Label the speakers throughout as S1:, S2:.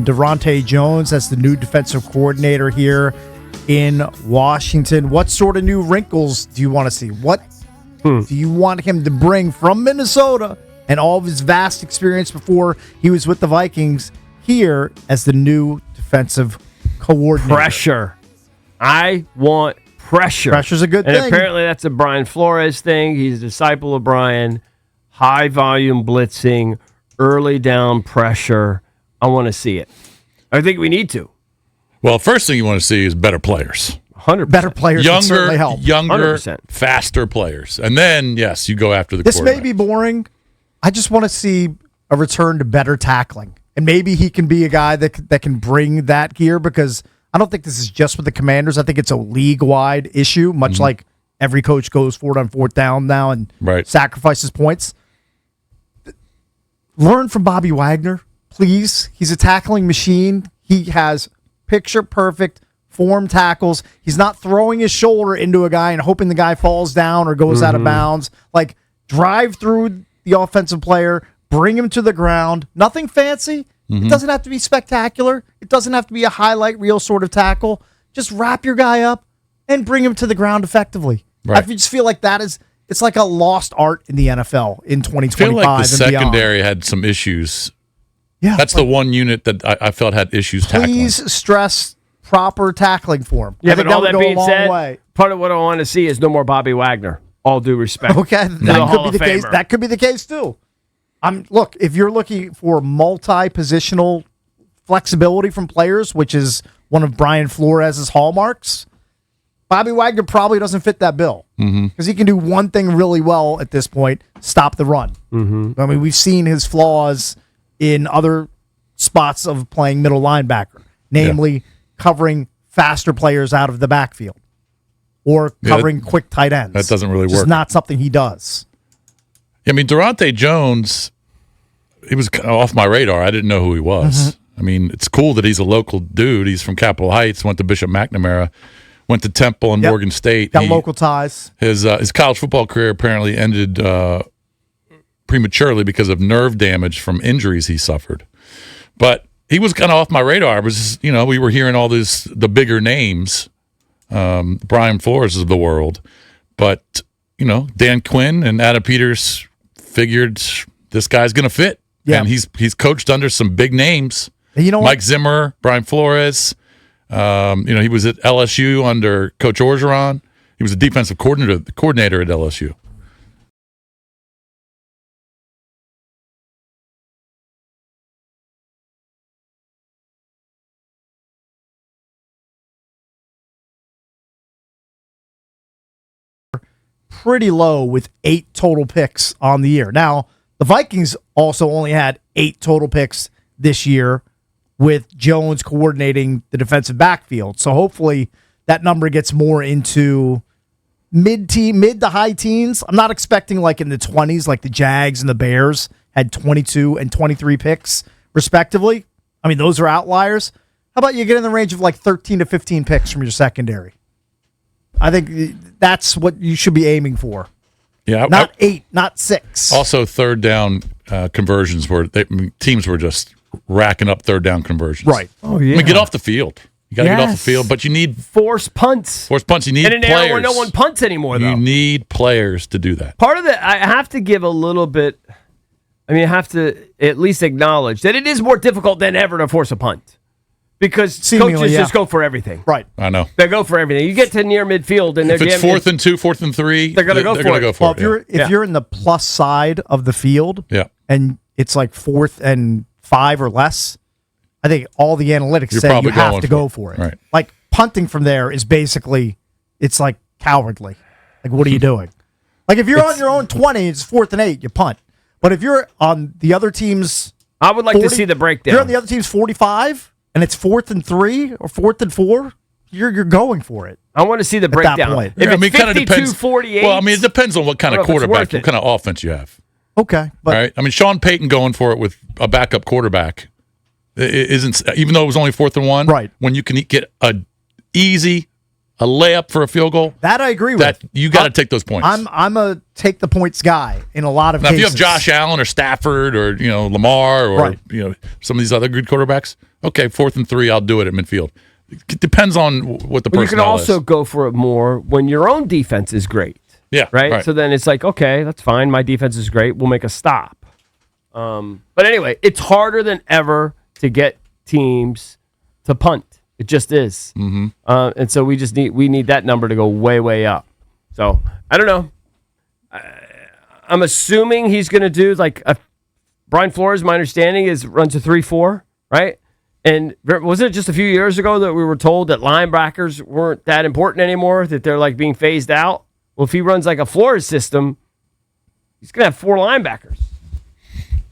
S1: Daronte Jones as the new defensive coordinator here in Washington. What sort of new wrinkles do you want to see? What do you want him to bring from Minnesota and all of his vast experience before he was with the Vikings here as the new defensive coordinator?
S2: Pressure. I want pressure.
S1: Pressure's a good
S2: thing.
S1: thing.
S2: And apparently that's a Brian Flores thing. He's a disciple of Brian. High volume blitzing, early down pressure. I want to see it. I think we need to.
S3: Well, first thing you want to see is better players.
S2: 100%.
S1: Better players would certainly help.
S3: Younger,
S2: 100%.
S3: faster players. And then, yes, you go after the quarterback.
S1: This may be boring. I just want to see a return to better tackling. And maybe he can be a guy that can bring that here, because I don't think this is just with the Commanders. I think it's a league-wide issue, much like every coach goes for it on fourth down now and sacrifices points. Learn from Bobby Wagner, please. He's a tackling machine. He has picture-perfect form tackles. He's not throwing his shoulder into a guy and hoping the guy falls down or goes out of bounds. Like, drive through the offensive player, bring him to the ground. Nothing fancy. It doesn't have to be spectacular. It doesn't have to be a highlight reel sort of tackle. Just wrap your guy up and bring him to the ground effectively. I just feel like it's like a lost art in the NFL in 2025
S3: I feel like the secondary
S1: beyond.
S3: had some issues.
S1: Yeah,
S3: that's the one unit that I felt had issues tackling.
S1: Please stress proper tackling for him.
S2: Yeah, but all that being said, part of what I want to see is no more Bobby Wagner. All due respect.
S1: Okay, that could be the case. That could be the case too. Look, if you're looking for multi-positional flexibility from players, which is one of Brian Flores' hallmarks, Bobby Wagner probably doesn't fit that bill, because he can do one thing really well at this point: stop the run. I mean, we've seen his flaws in other spots of playing middle linebacker, namely covering faster players out of the backfield or covering quick tight ends.
S3: That doesn't really work.
S1: It's not something he does.
S3: I mean, Daronte Jones, he was kind of off my radar. I didn't know who he was. I mean, it's cool that he's a local dude. He's from Capitol Heights, went to Bishop McNamara, went to Temple and Morgan State.
S1: Got local ties.
S3: His college football career apparently ended prematurely because of nerve damage from injuries he suffered. But he was kind of off my radar. It was, we were hearing all the bigger names, Brian Flores of the world. But, Dan Quinn and Adam Peters figured this guy's going to fit. Yeah. And he's coached under some big names.
S1: And
S3: Mike Zimmer, Brian Flores. He was at LSU under Coach Orgeron. He was a defensive coordinator at LSU.
S1: Pretty low with 8 total picks on the year. Now, the Vikings also only had 8 total picks this year, with Jones coordinating the defensive backfield. So hopefully that number gets more into mid to high teens. I'm not expecting like in the 20s, like the Jags and the Bears had 22 and 23 picks respectively. I mean, those are outliers. How about you get in the range of like 13 to 15 picks from your secondary? I think that's what you should be aiming for.
S3: Yeah,
S1: not 8, not 6.
S3: Also, third down conversions teams were just racking up third down conversions.
S1: Right.
S2: Oh yeah.
S3: I mean, get off the field. You got to get off the field, but you need
S2: force punts.
S3: You need
S2: in an
S3: players.
S2: era where no one punts anymore. Though
S3: you need players to do that.
S2: Part of it, I have to give a little bit. I mean, I have to at least acknowledge that it is more difficult than ever to force a punt. Because coaches just go for everything.
S1: Right.
S3: I know.
S2: They go for everything. You get to near midfield, and
S3: if it's 4th and 2, 4th and 3,
S2: they're going to go for it.
S1: Well, if you're in the plus side of the field, and it's like 4th and 5 or less, I think all the analytics say you have to go for it.
S3: Right.
S1: Like punting from there is basically, it's like cowardly. Like, what are you doing? Like if you're on your own 20, it's 4th and 8, you punt. But if you're on the other team's,
S2: I would like to see the breakdown.
S1: If you're on the other team's 45. And it's 4th and 3 or 4th and 4, you're going for it.
S2: I want to see the breakdown.
S1: If
S2: it's 52-48.
S3: Well, I mean, it depends on what kind of quarterback, what kind of offense you have.
S1: Okay.
S3: But, right? I mean, Sean Payton going for it with a backup quarterback isn't, even though it was only 4th and 1,
S1: right?
S3: When you can get a easy a layup for a field goal,
S1: That I agree
S3: that
S1: with.
S3: you got to take those points.
S1: I'm a take the points guy in a lot of
S3: Now,
S1: cases.
S3: if you have Josh Allen or Stafford or Lamar or
S1: Right.
S3: some of these other good quarterbacks, okay, 4th and 3, I'll do it at midfield. It depends on what the
S2: But you can
S3: personnel
S2: also
S3: is.
S2: go for it more when your own defense is great.
S3: Yeah,
S2: Right? So then it's like, okay, that's fine. My defense is great. We'll make a stop. But anyway, it's harder than ever to get teams to punt. It just is. Mm-hmm. And so we need that number to go way, way up. So I don't know. I'm assuming he's going to do Brian Flores, my understanding, is runs a 3-4, right? And wasn't it just a few years ago that we were told that linebackers weren't that important anymore, that they're being phased out? Well, if he runs like a Flores system, he's going to have 4 linebackers.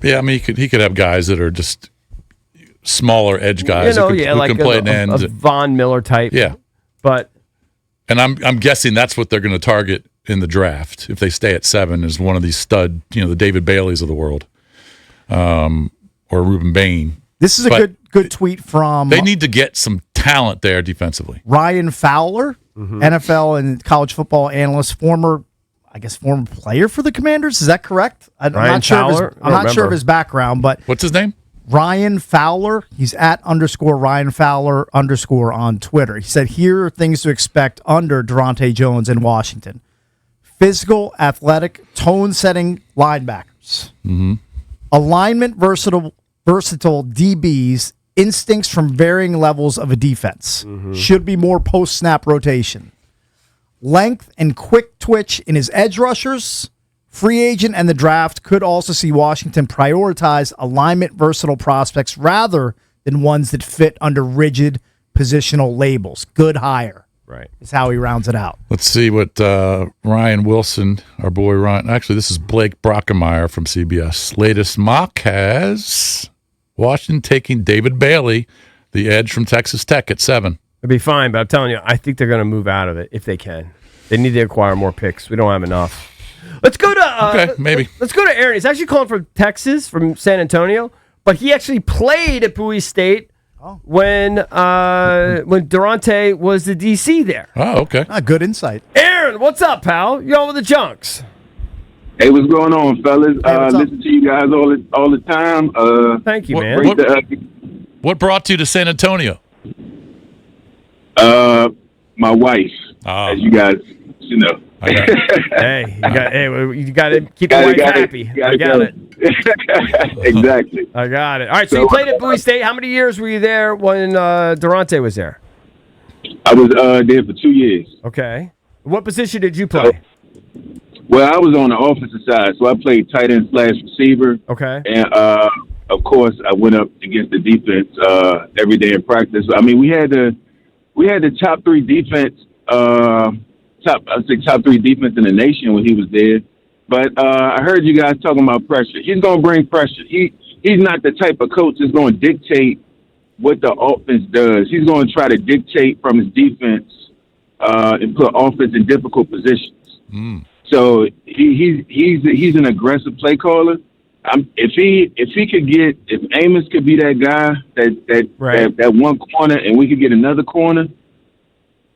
S3: Yeah, I mean, he could have guys that are just smaller edge guys who can play an end.
S2: A Von Miller type.
S3: Yeah.
S2: But
S3: And I'm guessing that's what they're going to target in the draft if they stay at 7 is one of these stud, the David Baileys of the world, or Reuben Bain.
S1: This is a good tweet from
S3: They need to get some talent there defensively.
S1: Ryan Fowler, NFL and college football analyst, former player for the Commanders. Is that correct? I'm not sure of his background, but
S3: What's his name?
S1: Ryan Fowler. He's at _Ryan Fowler _ on Twitter. He said, here are things to expect under Daronte Jones in Washington. Physical, athletic, tone-setting linebackers. Mm-hmm. Alignment versatile DBs, instincts from varying levels of a defense. Mm-hmm. Should be more post-snap rotation. Length and quick twitch in his edge rushers. Free agent and the draft could also see Washington prioritize alignment versatile prospects rather than ones that fit under rigid positional labels. Good hire.
S2: Right.
S1: Is how he rounds it out.
S3: Let's see what Ryan Wilson, our boy Ryan. Actually, this is Blake Brockemeyer from CBS. Latest mock has Washington taking David Bailey, the edge from Texas Tech, at 7.
S2: It'll be fine, but I'm telling you, I think they're going to move out of it if they can. They need to acquire more picks. We don't have enough. Let's go to
S3: okay, maybe.
S2: Let's go to Aaron. He's actually calling from Texas, from San Antonio, but he actually played at Bowie State when Daronte was the DC there.
S3: Oh, okay.
S1: Good insight.
S2: Aaron, what's up, pal? You on with the Junks?
S4: Hey, what's going on, fellas? Listen to you guys all the time.
S2: Thank you, man.
S3: What brought you to San Antonio?
S4: My wife, as you guys should know.
S2: Hey, you got to keep the wife happy. I got it.
S4: Exactly.
S2: I got it. All right, so you played at Bowie State. How many years were you there when Daronte was there?
S4: I was there for 2 years.
S2: Okay. What position did you play?
S4: Well, I was on the offensive side, so I played tight end / receiver.
S2: Okay.
S4: And of course, I went up against the defense every day in practice. I mean, we had the top 3 defense. Top 3 defense in the nation when he was there. But I heard you guys talking about pressure. He's going to bring pressure. He's not the type of coach that's going to dictate what the offense does. He's going to try to dictate from his defense and put offense in difficult positions. Mm. So he's an aggressive play caller. If Amos could be that guy that one corner and we could get another corner,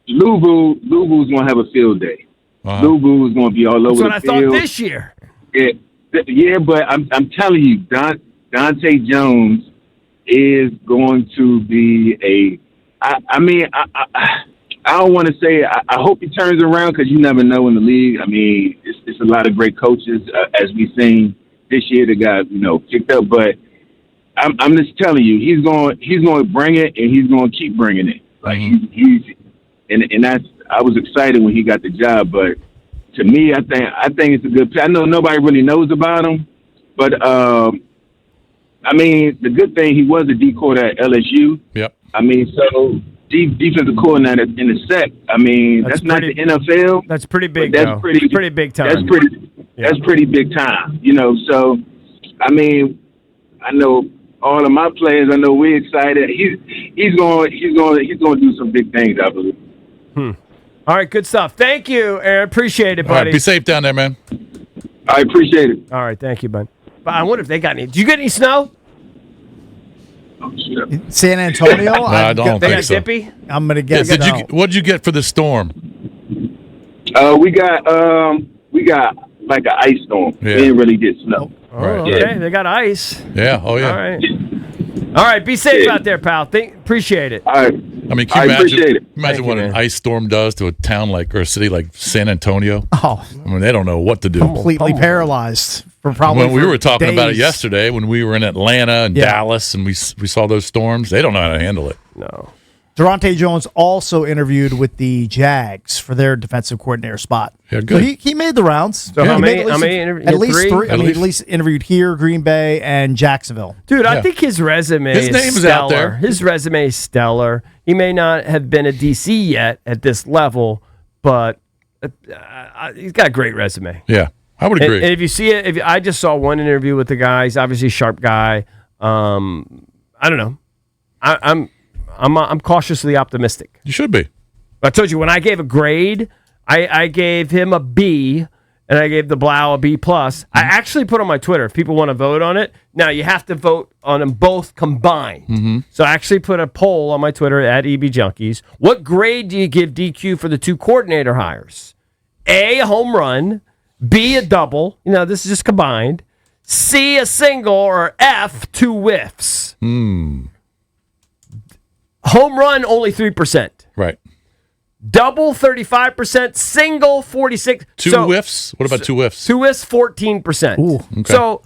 S4: Luvu's going to have a field day. Uh-huh. Luvu is going to be all over the field.
S2: That's what I thought this year.
S4: Yeah, but I'm telling you, Daronte Jones is going to be I don't want to say I hope he turns around because you never know in the league. I mean, it's a lot of great coaches as we've seen this year that got picked up. But I'm just telling you, he's going to bring it and he's going to keep bringing it. Like and that's I was excited when he got the job. But to me, I think it's a good play. I know nobody really knows about him, but I mean, the good thing he was a D coordinator at LSU. Yep. I mean, so defensive coordinator in the SEC. I mean, that's not the NFL.
S2: That's pretty big. That's pretty big time.
S4: That's pretty big time. So I mean, I know all of my players. I know we're excited. He's going to do some big things, I believe.
S2: All right, good stuff. Thank you, Aaron. Appreciate it, buddy.
S3: All right, be safe down there, man.
S4: I appreciate it.
S2: All right, thank you, bud. But I wonder if they got any. Did you get any snow?
S4: Oh, shit.
S1: San Antonio?
S3: I don't
S2: They
S3: think
S2: got
S3: so.
S2: Dippy?
S1: I'm going to
S3: Yeah,
S1: guess no.
S3: what did you get for the storm?
S4: We got like an ice storm.
S3: Yeah.
S4: We didn't really get snow.
S2: Oh,
S3: Right.
S2: okay. They got ice.
S3: Yeah. Oh, yeah.
S2: All right. All right. Be safe out there, pal. Appreciate it.
S4: All right.
S3: I mean,
S4: I appreciate it.
S3: imagine
S2: Thank
S3: what
S2: you,
S3: an
S2: man.
S3: ice storm does to a town or a city like San Antonio.
S1: Oh,
S3: I mean, they don't know what to do.
S1: completely paralyzed for probably.
S3: When we were talking about it
S1: days.
S3: yesterday, when we were in Atlanta and
S1: Yeah.
S3: Dallas, and we saw those storms, they don't know how to handle it.
S2: No.
S1: Daronte Jones also interviewed with the Jags for their defensive coordinator spot.
S3: Yeah,
S1: So
S3: good.
S1: he made the rounds.
S2: So how
S1: He
S2: many-
S1: made
S2: how many interviews?
S1: At least
S2: Three?
S1: three. I
S3: At
S1: mean,
S3: least.
S1: at least interviewed here, Green Bay, and Jacksonville.
S2: Dude, I
S3: Yeah.
S2: think his resume
S3: His
S2: is
S3: name is
S2: stellar.
S3: out there.
S2: His resume is stellar. He may not have been a DC yet at this level, but he's got a great resume.
S3: Yeah, I would agree.
S2: And if you see it, I just saw one interview with the guy. He's obviously a sharp guy. I don't know. I'm cautiously optimistic.
S3: You should be.
S2: I told you when I gave a grade, I gave him a B, and I gave the Blau a B plus. I actually put on my Twitter if people want to vote on it. Now you have to vote on them both combined. So I actually put a poll on my Twitter at EB Junkies. What grade do you give DQ for the two coordinator hires? A home run, B a double. This is just combined. C a single, or F 2 whiffs. Home run only 3%.
S3: Right.
S2: Double 35%, single 46.
S3: Two whiffs? What about two whiffs?
S2: 2 whiffs 14%.
S1: Ooh,
S3: okay.
S2: So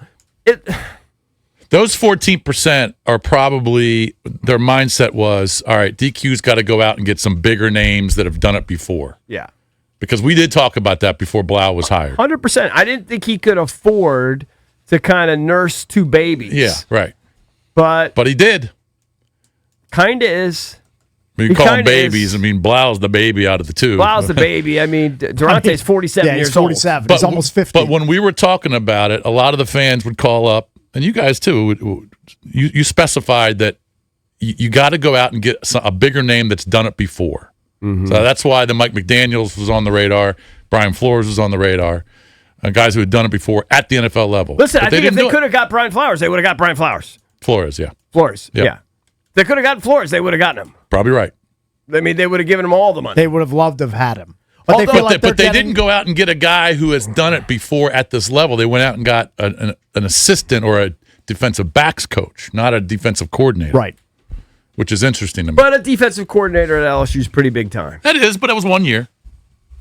S3: Those 14% are probably their mindset was, all right, DQ's got to go out and get some bigger names that have done it before.
S2: yeah,
S3: Because we did talk about that before Blau was hired.
S2: 100%. I didn't think he could afford to kind of nurse two babies.
S3: Yeah, right.
S2: But
S3: He did.
S2: kind of is.
S3: I mean,
S2: He
S3: you call them
S2: kinda
S3: babies.
S2: is.
S3: I mean, Blau's the baby out of the two.
S2: Blau's the baby. I mean, Daronte's 47
S1: Yeah, he's
S2: years
S1: 47. He's almost 50.
S3: But when we were talking about it, a lot of the fans would call up, and you guys too. You specified that you got to go out and get a bigger name that's done it before. So that's why the Mike McDaniels was on the radar, Brian Flores was on the radar, guys who had done it before at the NFL level.
S2: Listen,
S3: But
S2: I think if
S3: didn't
S2: they
S3: do it.
S2: could have got Brian Flowers, they would have got Brian Flowers.
S3: Flores, yeah,
S2: Flores,
S3: Yep.
S2: yeah. They could have gotten Flores, they would have gotten him.
S3: probably right.
S2: I mean, they would have given him all the money.
S1: They would have loved to have had him. But they
S2: Although-
S1: feel
S3: But
S1: like
S3: they
S1: they're
S3: didn't go out and get a guy who has done it before at this level. They went out and got an assistant or a defensive backs coach, not a defensive coordinator.
S1: Right.
S3: Which is interesting to me.
S2: But a defensive coordinator at LSU is pretty big time.
S3: That is, but it was 1 year.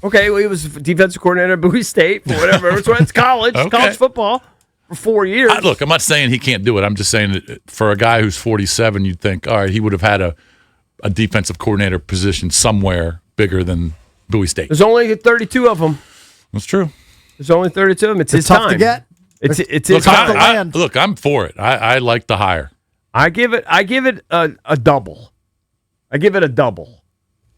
S2: Okay, well, he was defensive coordinator at Bowie State for whatever. It's college,
S3: Okay.
S2: college football for 4 years.
S3: Look, I'm not saying he can't do it. I'm just saying that for a guy who's 47, you'd think, all right, he would have had a defensive coordinator position somewhere bigger than Bowie State.
S2: There's only 32 of them.
S3: That's true.
S2: There's only 32 of them. It's his
S1: tough
S2: time.
S1: to get.
S2: It's his
S3: Look,
S1: tough to
S2: time.
S1: land.
S3: look, I'm for it. I like the hire.
S2: I give it a double. I give it a double.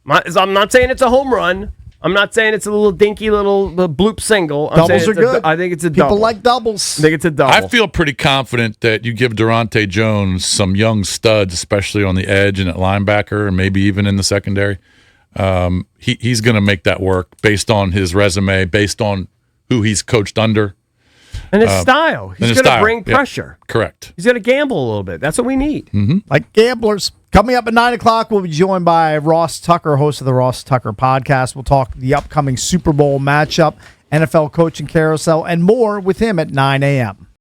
S2: I'm not saying it's a home run. I'm not saying it's a little dinky little bloop single. I'm saying
S1: Doubles are
S2: it's
S1: good.
S2: I think it's a
S1: People
S2: double.
S1: like doubles.
S2: I think it's a double.
S3: I feel pretty confident that you give Daronte Jones some young studs, especially on the edge and at linebacker, and maybe even in the secondary. He's going to make that work based on his resume, based on who he's coached under.
S2: and his style. He's
S3: his
S2: going to
S3: style,
S2: bring
S3: yeah.
S2: pressure.
S3: Correct.
S2: He's going to gamble a little bit. That's what we need.
S1: Like gamblers. Coming up at 9 o'clock, we'll be joined by Ross Tucker, host of the Ross Tucker podcast. We'll talk the upcoming Super Bowl matchup, NFL coaching carousel, and more with him at 9 a.m.